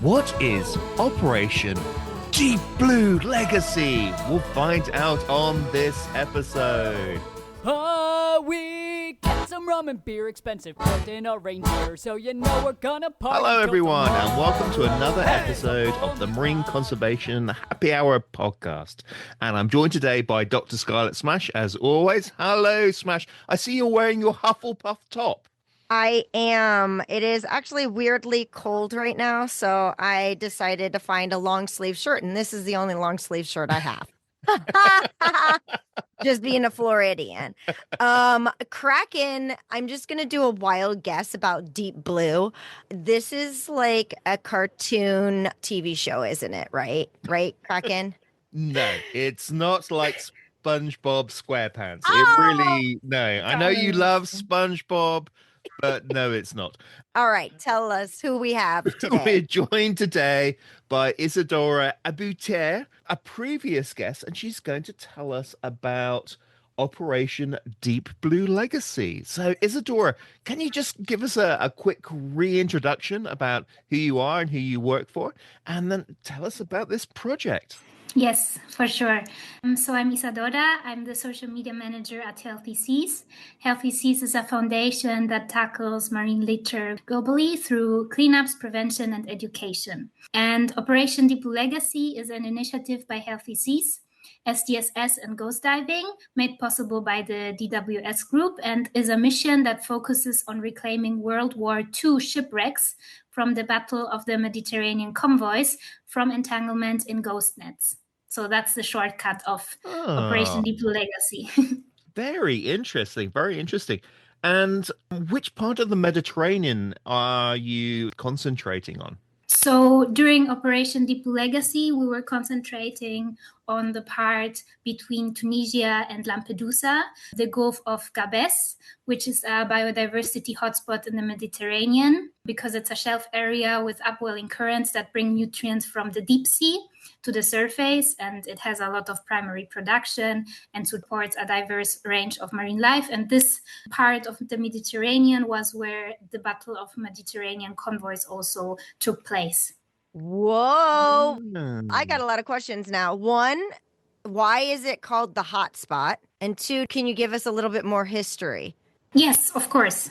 What is Operation Deep Blue Legacy? We'll find out on this episode. We get some rum and beer, expensive put in a reindeer, so you know we're gonna party. Hello everyone, and welcome to another episode of the Marine Conservation Happy Hour podcast. And I'm joined today by Dr. Scarlett Smash, as always. Hello, Smash. I see you're wearing your Hufflepuff top. I am. It is actually weirdly cold right now, so I decided to find a long sleeve shirt, and this is the only long sleeve shirt I have. Just being a Floridian. Kraken, I'm just going to do a wild guess about Deep Blue. This is like a cartoon TV show, isn't it? Right, Kraken? No, it's not like SpongeBob SquarePants. It really, no. I know you love SpongeBob, but no, it's not. All right, tell us who we have today. We're joined today by Isadora Abuter, a previous guest, and she's going to tell us about Operation Deep Blue Legacy. So, Isadora, can you just give us a quick reintroduction about who you are and who you work for, and then tell us about this project? Yes, for sure. So I'm Isadora. I'm the social media manager at Healthy Seas. Healthy Seas is a foundation that tackles marine litter globally through cleanups, prevention, and education. And Operation Deep Blue Legacy is an initiative by Healthy Seas, SDSS, and Ghost Diving, made possible by the DWS group, and is a mission that focuses on reclaiming World War II shipwrecks from the Battle of the Mediterranean convoys from entanglement in ghost nets. So that's the shortcut of Operation Deep Blue Legacy. Very interesting. Very interesting. And which part of the Mediterranean are you concentrating on? So during Operation Deep Blue Legacy, we were concentrating on the part between Tunisia and Lampedusa, the Gulf of Gabes, which is a biodiversity hotspot in the Mediterranean because it's a shelf area with upwelling currents that bring nutrients from the deep sea to the surface, and it has a lot of primary production and supports a diverse range of marine life. And this part of the Mediterranean was where the Battle of Mediterranean convoys also took place. Whoa. I got a lot of questions now. One, why is it called the hot spot? And two, can you give us a little bit more history? Yes, of course.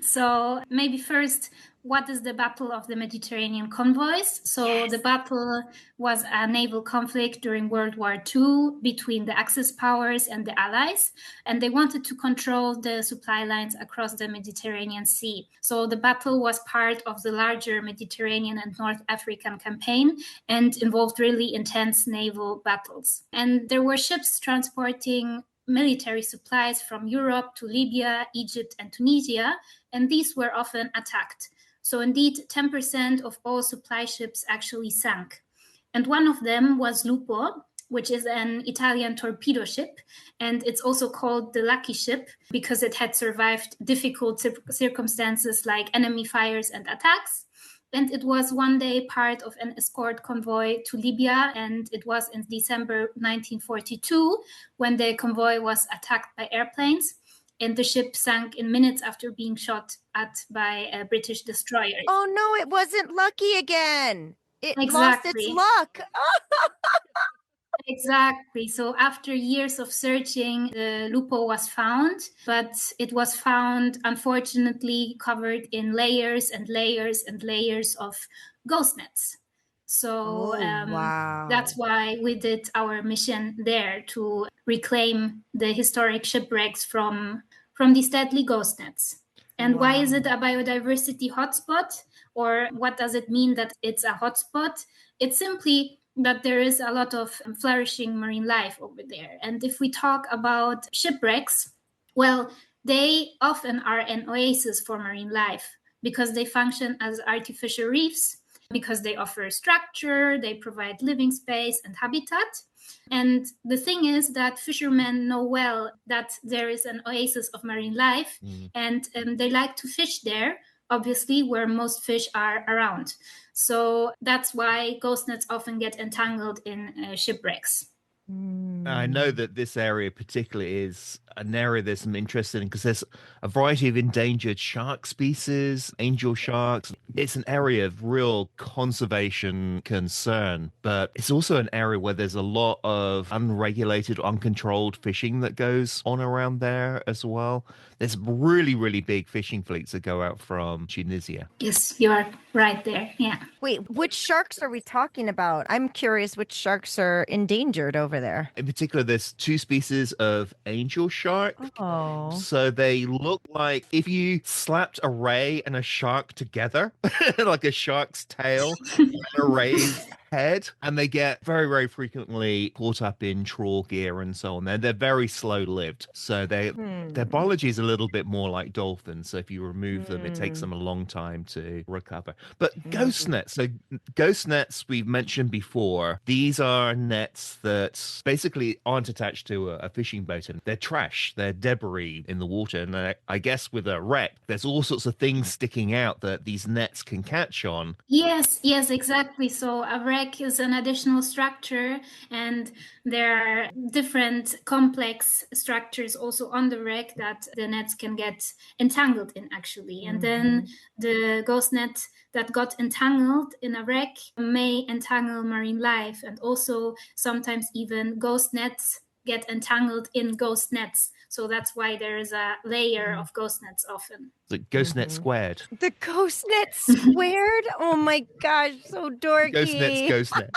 So maybe first, what is the Battle of the Mediterranean convoys? So the battle was a naval conflict during World War II between the Axis powers and the Allies, and they wanted to control the supply lines across the Mediterranean Sea. So the battle was part of the larger Mediterranean and North African campaign and involved really intense naval battles. And there were ships transporting military supplies from Europe to Libya, Egypt, and Tunisia, and these were often attacked. So indeed, 10% of all supply ships actually sank. And one of them was Lupo, which is an Italian torpedo ship. And it's also called the lucky ship because it had survived difficult circumstances like enemy fires and attacks. And it was one day part of an escort convoy to Libya. And it was in December 1942 when the convoy was attacked by airplanes. And the ship sank in minutes after being shot at by a British destroyer. Oh, no, it wasn't lucky again. It lost its luck. Exactly. So after years of searching, the Lupo was found, but it was found, unfortunately, covered in layers and layers and layers of ghost nets. So wow. That's why we did our mission there, to reclaim the historic shipwrecks from these deadly ghost nets. And why is it a biodiversity hotspot? Or what does it mean that it's a hotspot? It's simply that there is a lot of flourishing marine life over there. And if we talk about shipwrecks, well, they often are an oasis for marine life because they function as artificial reefs, because they offer structure, they provide living space and habitat. And the thing is that fishermen know well that there is an oasis of marine life, and they like to fish there, obviously, where most fish are around. So that's why ghost nets often get entangled in shipwrecks. I know that this area particularly is an area there's some interest in because there's a variety of endangered shark species, angel sharks. It's an area of real conservation concern, but it's also an area where there's a lot of unregulated, uncontrolled fishing that goes on around there as well. There's really, really big fishing fleets that go out from Tunisia. Yes, you are right there. Yeah. Wait, which sharks are we talking about? I'm curious which sharks are endangered over there. In particular, there's two species of angel shark. Oh. So they look like if you slapped a ray and a shark together, like a shark's tail and a ray's head, and they get very, very frequently caught up in trawl gear and so on. They're very slow-lived, so their biology is a little bit more like dolphins. So if you remove them, it takes them a long time to recover. But ghost nets, so ghost nets we've mentioned before. These are nets that basically aren't attached to a fishing boat, and they're trash, they're debris in the water. And I guess with a wreck, there's all sorts of things sticking out that these nets can catch on. Yes, exactly. So a wreck is an additional structure, and there are different complex structures also on the wreck that the nets can get entangled in, actually. And then the ghost net that got entangled in a wreck may entangle marine life, and also sometimes even ghost nets get entangled in ghost nets. So that's why there is a layer of ghost nets often. The ghost net squared. The ghost net squared? Oh my gosh, so dorky. Ghost net.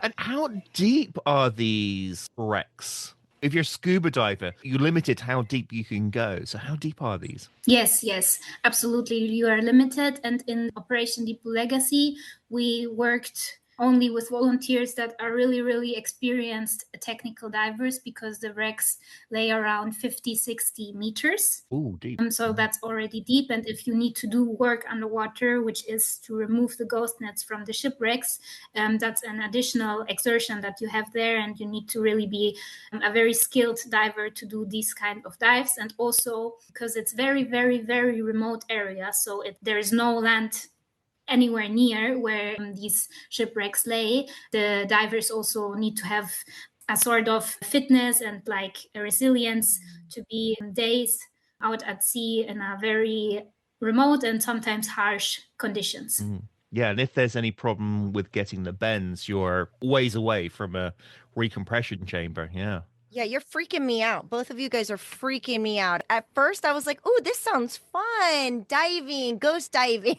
And how deep are these wrecks? If you're a scuba diver, you're limited how deep you can go. So how deep are these? Yes, absolutely. You are limited. And in Operation Deep Blue Legacy, we worked only with volunteers that are really, really experienced technical divers, because the wrecks lay around 50, 60 meters. Oh, deep. So that's already deep. And if you need to do work underwater, which is to remove the ghost nets from the shipwrecks, that's an additional exertion that you have there. And you need to really be a very skilled diver to do these kind of dives. And also because it's very, very, very remote area. So there is no land anywhere near where these shipwrecks lay. The divers also need to have a sort of fitness and like a resilience to be days out at sea in a very remote and sometimes harsh conditions. Yeah, and if there's any problem with getting the bends, you're ways away from a recompression chamber. Yeah, you're freaking me out. Both of you guys are freaking me out. At first, I was like, oh, this sounds fun. Diving, ghost diving.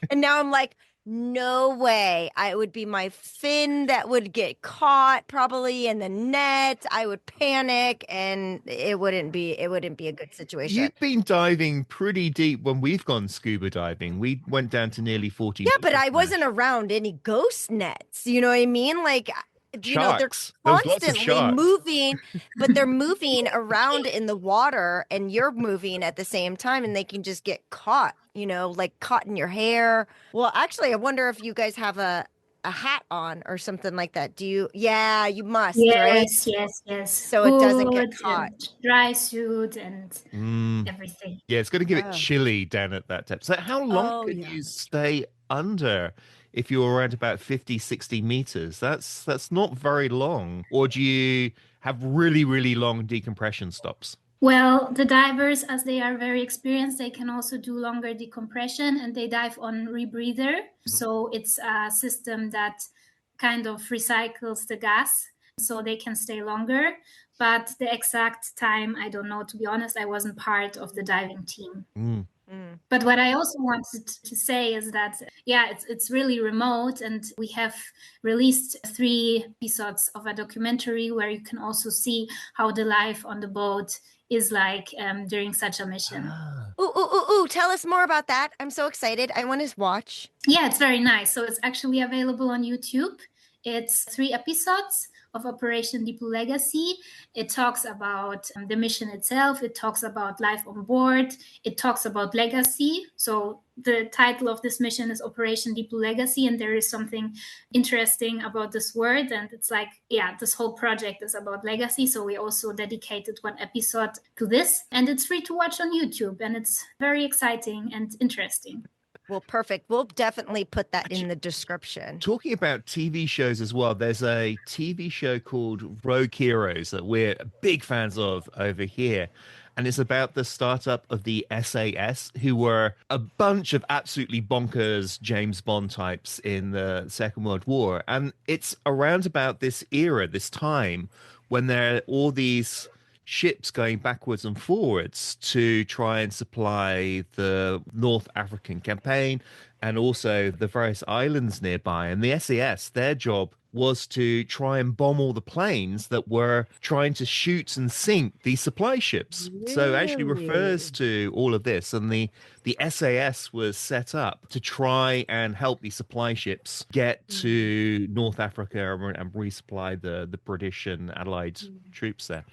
And now I'm like, no way. It would be my fin that would get caught probably in the net. I would panic, and it wouldn't be a good situation. You've been diving pretty deep when we've gone scuba diving. We went down to nearly 40 Yeah, but I wasn't around any ghost nets. You know what I mean? Like, you know, they're constantly moving, but they're moving around in the water, and you're moving at the same time, and they can just get caught, you know, like caught in your hair. Well, actually, I wonder if you guys have a hat on or something like that. Do you? Yeah, you must, right? Yes. So it doesn't get caught. Dry suit and everything. Yeah, it's going to give it chilly down at that depth. So how long can you stay under? If you're around about 50, 60 meters, that's not very long. Or do you have really, really long decompression stops? Well, the divers, as they are very experienced, they can also do longer decompression, and they dive on rebreather. So it's a system that kind of recycles the gas, so they can stay longer. But the exact time, I don't know, to be honest. I wasn't part of the diving team. But what I also wanted to say is that, it's really remote, and we have released 3 episodes of a documentary where you can also see how the life on the boat is like during such a mission. Ooh, tell us more about that. I'm so excited. I want to watch. Yeah, it's very nice. So it's actually available on YouTube. It's 3 episodes of Operation Deep Blue Legacy. It talks about the mission itself. It talks about life on board. It talks about legacy. So the title of this mission is Operation Deep Blue Legacy, and there is something interesting about this word. And it's like, this whole project is about legacy. So we also dedicated 1 episode to this, and it's free to watch on YouTube, and it's very exciting and interesting. Well, perfect. We'll definitely put that in the description. Talking about TV shows as well, there's a TV show called Rogue Heroes that we're big fans of over here. And it's about the startup of the SAS, who were a bunch of absolutely bonkers James Bond types in the Second World War. And it's around about this era, this time, when there are all these ships going backwards and forwards to try and supply the North African campaign and also the various islands nearby. And the SAS, their job was to try and bomb all the planes that were trying to shoot and sink these supply ships. So it actually refers to all of this. And the SAS was set up to try and help these supply ships get to North Africa and resupply the British and Allied troops there.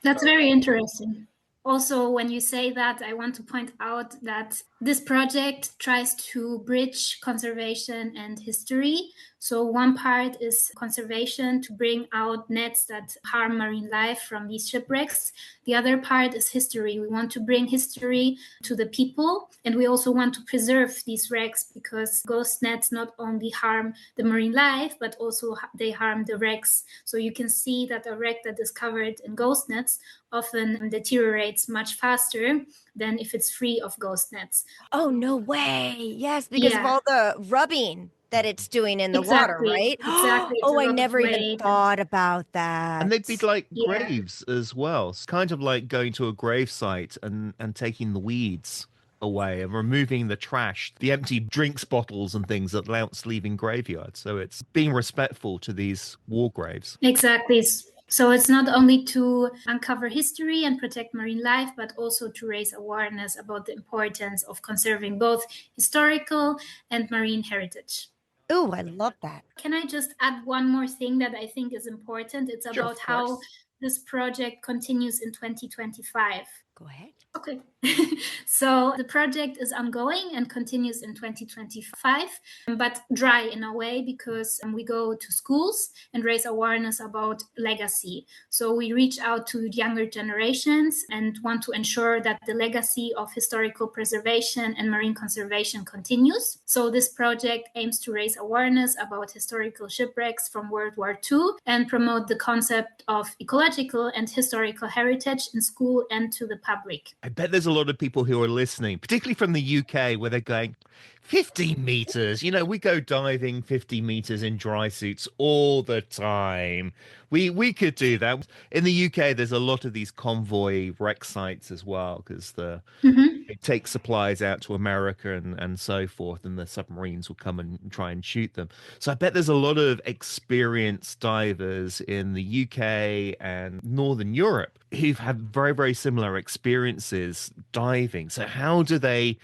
That's very interesting. Also, when you say that, I want to point out that this project tries to bridge conservation and history. So one part is conservation to bring out nets that harm marine life from these shipwrecks. The other part is history. We want to bring history to the people, and we also want to preserve these wrecks because ghost nets not only harm the marine life, but also they harm the wrecks. So you can see that a wreck that is covered in ghost nets often deteriorates much faster than if it's free of ghost nets. Oh, no way. Yes, because of all the rubbing that it's doing in the water, right? Exactly. Oh, I never even thought about that. And they'd be like graves as well. It's kind of like going to a grave site and taking the weeds away and removing the trash, the empty drinks bottles and things that louts leaving graveyards. So it's being respectful to these war graves. Exactly. So it's not only to uncover history and protect marine life, but also to raise awareness about the importance of conserving both historical and marine heritage. Oh, I love that. Can I just add one more thing that I think is important? It's about how this project continues in 2025. Go ahead. Okay. So the project is ongoing and continues in 2025, but dry in a way because we go to schools and raise awareness about legacy. So we reach out to younger generations and want to ensure that the legacy of historical preservation and marine conservation continues. So this project aims to raise awareness about historical shipwrecks from World War II and promote the concept of ecological and historical heritage in school and to the public. I bet there's a lot of people who are listening, particularly from the UK, where they're going, 15 meters. You know, we go diving 50 meters in dry suits all the time. We could do that. In the UK, there's a lot of these convoy wreck sites as well, because they take supplies out to America and so forth, and the submarines will come and try and shoot them. So I bet there's a lot of experienced divers in the UK and Northern Europe who've had very, very similar experiences diving. So how do they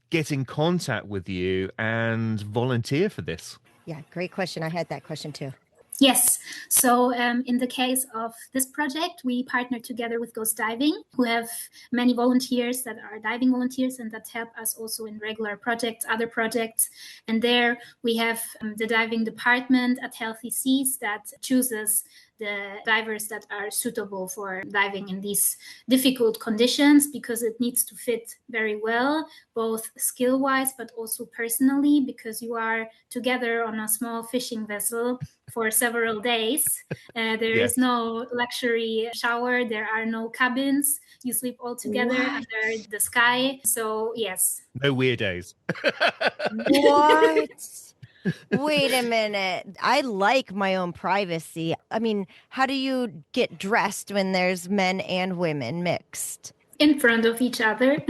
get in contact with you and volunteer for this? Yeah, great question. I had that question too. Yes. So in the case of this project, we partner together with Ghost Diving, who have many volunteers that are diving volunteers and that help us also in regular projects, other projects. And there we have the diving department at Healthy Seas that chooses the divers that are suitable for diving in these difficult conditions, because it needs to fit very well, both skill-wise, but also personally, because you are together on a small fishing vessel for several days. There is no luxury shower. There are no cabins. You sleep all together under the sky. So, yes. No weirdos. What? Wait a minute. I like my own privacy. I mean, how do you get dressed when there's men and women mixed? In front of each other.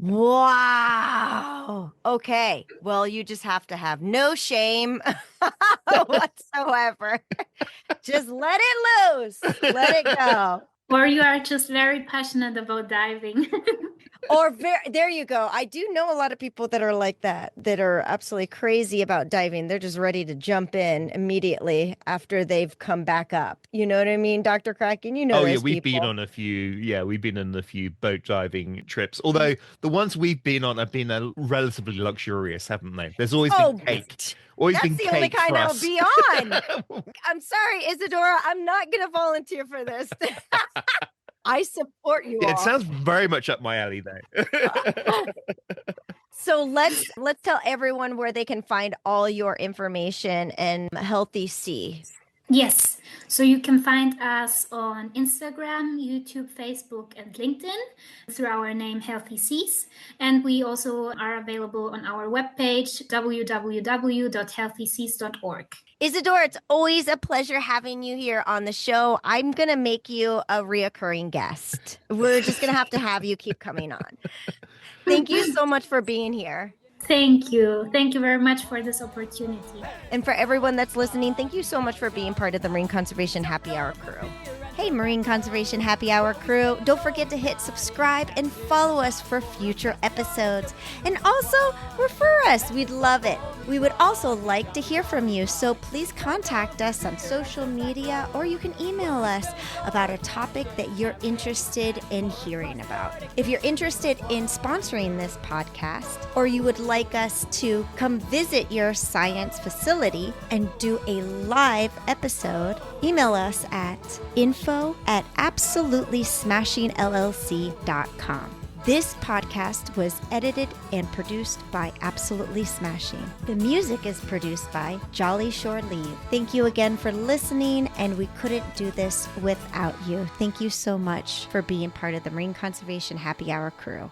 Wow. Okay. Well, you just have to have no shame whatsoever. Just let it loose. Let it go. Or you are just very passionate about diving. There you go. I do know a lot of people that are like that are absolutely crazy about diving. They're just ready to jump in immediately after they've come back up. You know what I mean, Dr. Kraken? You know, oh yeah, we've been on a few boat diving trips. Although the ones we've been on have been relatively luxurious, haven't they? There's always been cake. Always That's been the only kind I'll be on. I'm sorry, Isadora. I'm not going to volunteer for this. I support you all. It sounds very much up my alley, though. So let's tell everyone where they can find all your information and Healthy Sea. Yes. So you can find us on Instagram, YouTube, Facebook, and LinkedIn through our name Healthy Seas. And we also are available on our webpage, www.healthyseas.org. Isadora, it's always a pleasure having you here on the show. I'm going to make you a reoccurring guest. We're just going to have you keep coming on. Thank you so much for being here. Thank you. Thank you very much for this opportunity. And for everyone that's listening, thank you so much for being part of the Marine Conservation Happy Hour crew. Hey, Marine Conservation Happy Hour crew, don't forget to hit subscribe and follow us for future episodes. And also, refer us. We'd love it. We would also like to hear from you, so please contact us on social media, or you can email us about a topic that you're interested in hearing about. If you're interested in sponsoring this podcast, or you would like us to come visit your science facility and do a live episode, email us at info@absolutelysmashingllc.com. This podcast was edited and produced by Absolutely Smashing. The music is produced by Jolly Shore Leave. Thank you again for listening, and we couldn't do this without you. Thank you so much for being part of the Marine Conservation Happy Hour crew.